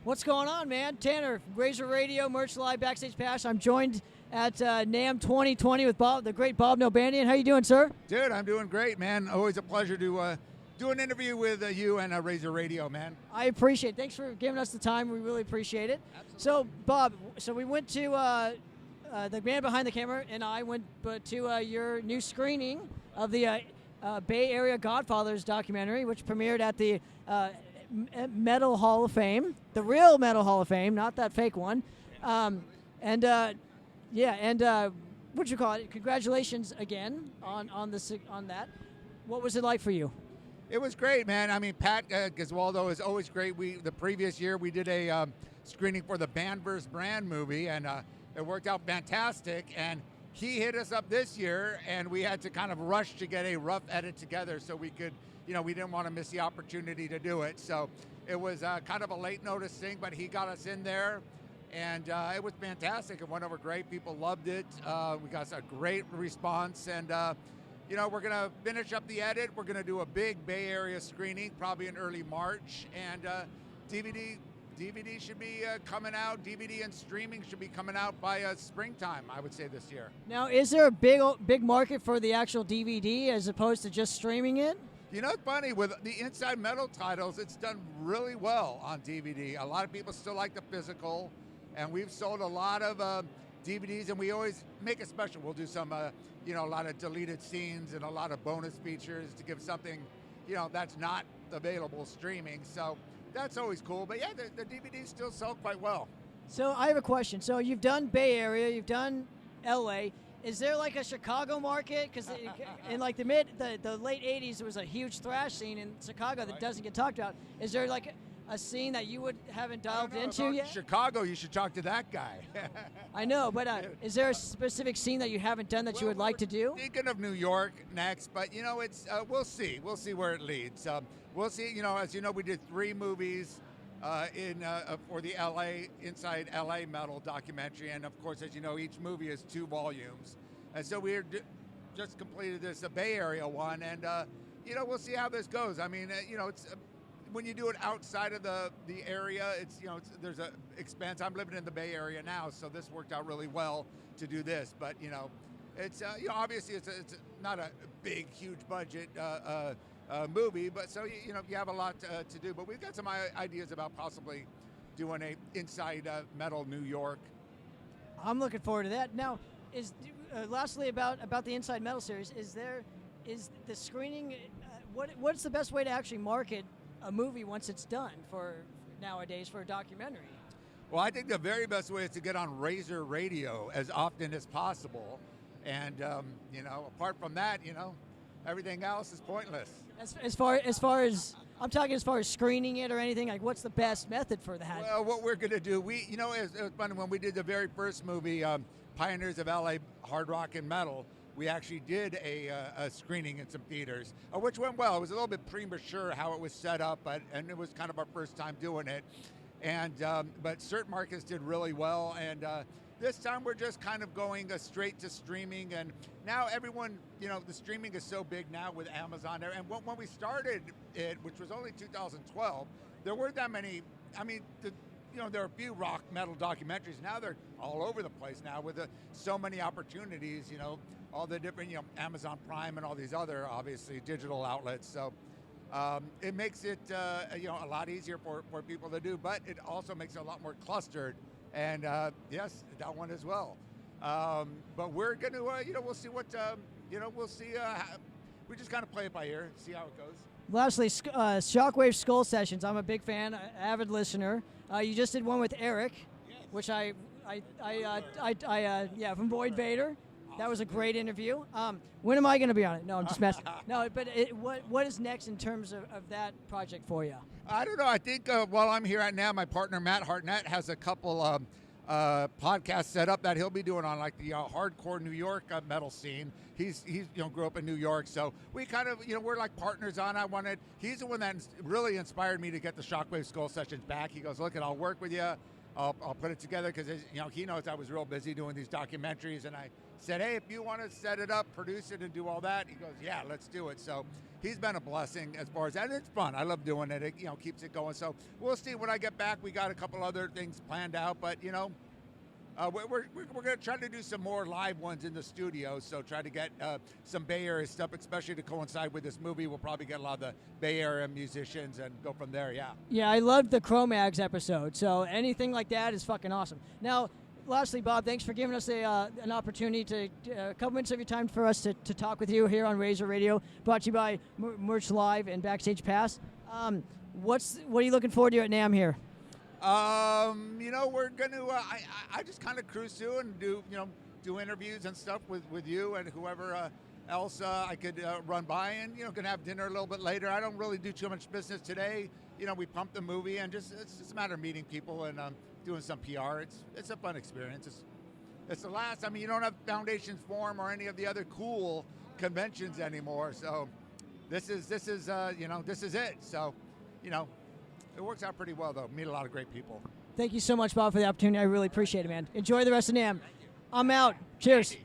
What's going on, man? Tanner, Razor Radio, Merch Live, Backstage Pass. I'm joined at Namm 2020 with Bob, the great Bob Nalbandian. How you doing, sir? Dude, I'm doing great, man. Always a pleasure to do an interview with you and Razor Radio, man. I appreciate it. Thanks for giving us the time. We really appreciate it. Absolutely. So, Bob, we went to the man behind the camera and I went to your new screening of the Bay Area Godfathers documentary, which premiered at the Metal Hall of Fame, the real Metal Hall of Fame, not that fake one. What you call it? Congratulations again on that. What was it like for you? It was great, man. I mean, Pat Giswaldo is always great. The previous year we did a screening for the Band vs. Brand movie, and it worked out fantastic. And he hit us up this year, and we had to kind of rush to get a rough edit together so we could, we didn't want to miss the opportunity to do it. So it was kind of a late notice thing, but he got us in there, and it was fantastic. It went over great. People loved it. We got a great response, and we're going to finish up the edit. We're going to do a big Bay Area screening, probably in early March, and DVD should be coming out. DVD and streaming should be coming out by springtime, I would say, this year. Now, is there a big market for the actual DVD as opposed to just streaming it? It's funny, with the Inside Metal titles, it's done really well on DVD. A lot of people still like the physical, and we've sold a lot of DVDs, and we always make it special. We'll do some, a lot of deleted scenes and a lot of bonus features to give something, that's not available streaming. So that's always cool. But yeah, the DVDs still sell quite well. So I have a question. So you've done Bay Area, you've done LA. Is there like a Chicago market? Because in like the late 80s, there was a huge thrash scene in Chicago that doesn't get talked about. Is there like a scene that you haven't dialed into yet? Chicago, you should talk to that guy. I know, but is there a specific scene that you haven't done that you would like to do? Thinking of New York next, but it's we'll see. We'll see where it leads. We'll see. As you know, we did 3 movies for the Inside LA Metal documentary, and of course, as you know, each movie is 2 volumes, and so we just completed this Bay Area one, and we'll see how this goes. I mean, it's when you do it outside of the area, there's a expense. I'm living in the Bay Area now, so this worked out really well to do this. But it's obviously it's not a big, huge budget movie, but so you have a lot to do. But we've got some ideas about possibly doing a Inside Metal New York. I'm looking forward to that. Now, lastly about the Inside Metal series, is the screening? What's the best way to actually market a movie once it's done for nowadays for a documentary? Well, I think the very best way is to get on Razor Radio as often as possible, and apart from that, everything else is pointless. As far as I'm talking, as far as screening it or anything, like what's the best method for that? Well, what we're going to do, it was funny when we did the very first movie, Pioneers of LA Hard Rock and Metal. We actually did a screening in some theaters, which went well. It was a little bit premature how it was set up, and it was kind of our first time doing it. And but certain markets did really well, and this time we're just kind of going straight to streaming. And now everyone, the streaming is so big now with Amazon. And when we started it, which was only 2012, there weren't that many. I mean, there are a few rock metal documentaries. Now they're all over the place now with so many opportunities, all the different, Amazon Prime and all these other, obviously, digital outlets. So it makes it, a lot easier for people to do, but it also makes it a lot more clustered. And yes, that one as well. But we're going to, we'll see what, we'll see. We just kind of play it by ear, see how it goes. Lastly, Shockwaves Skullsessions. I'm a big fan, avid listener. You just did one with Eric, yes. Which from Void Vader. That was a great interview. When am I going to be on it? No, I'm just messing. No, but what is next in terms of that project for you? I don't know. I think while I'm here right now, my partner Matt Hartnett has a couple podcasts set up that he'll be doing on like the hardcore New York metal scene. He's grew up in New York, so we kind of we're like partners on. He's the one that really inspired me to get the Shockwaves Skullsessions back. He goes, look, I'll work with you. I'll put it together because he knows I was real busy doing these documentaries, and I said, hey, if you want to set it up, produce it, and do all that, he goes, yeah, let's do it. So he's been a blessing as far as that. It's fun. I love doing it. It, you know, keeps it going. So we'll see when I get back. We got a couple other things planned out, but, you know, we're going to try to do some more live ones in the studio, so try to get some Bay Area stuff, especially to coincide with this movie. We'll probably get a lot of the Bay Area musicians and go from there, yeah. Yeah, I loved the Cro-Mags episode, so anything like that is fucking awesome. Now, lastly, Bob, thanks for giving us an opportunity to, a couple minutes of your time for us to talk with you here on Razor Radio, brought to you by Merch Live and Backstage Pass. What are you looking forward to at Namm here? You know, we're going to, I just kind of cruise through and do interviews and stuff with you and whoever else I could run by, and, you know, going to have dinner a little bit later. I don't really do too much business today. You know, we pumped the movie, and it's just a matter of meeting people and doing some PR. It's a fun experience. It's the last. I mean, you don't have Foundations Forum or any of the other cool conventions anymore. So this is you know, this is it. So, you know, it works out pretty well, though. Meet a lot of great people. Thank you so much, Bob, for the opportunity. I really appreciate it, man. Enjoy the rest of Namm. I'm out. Cheers.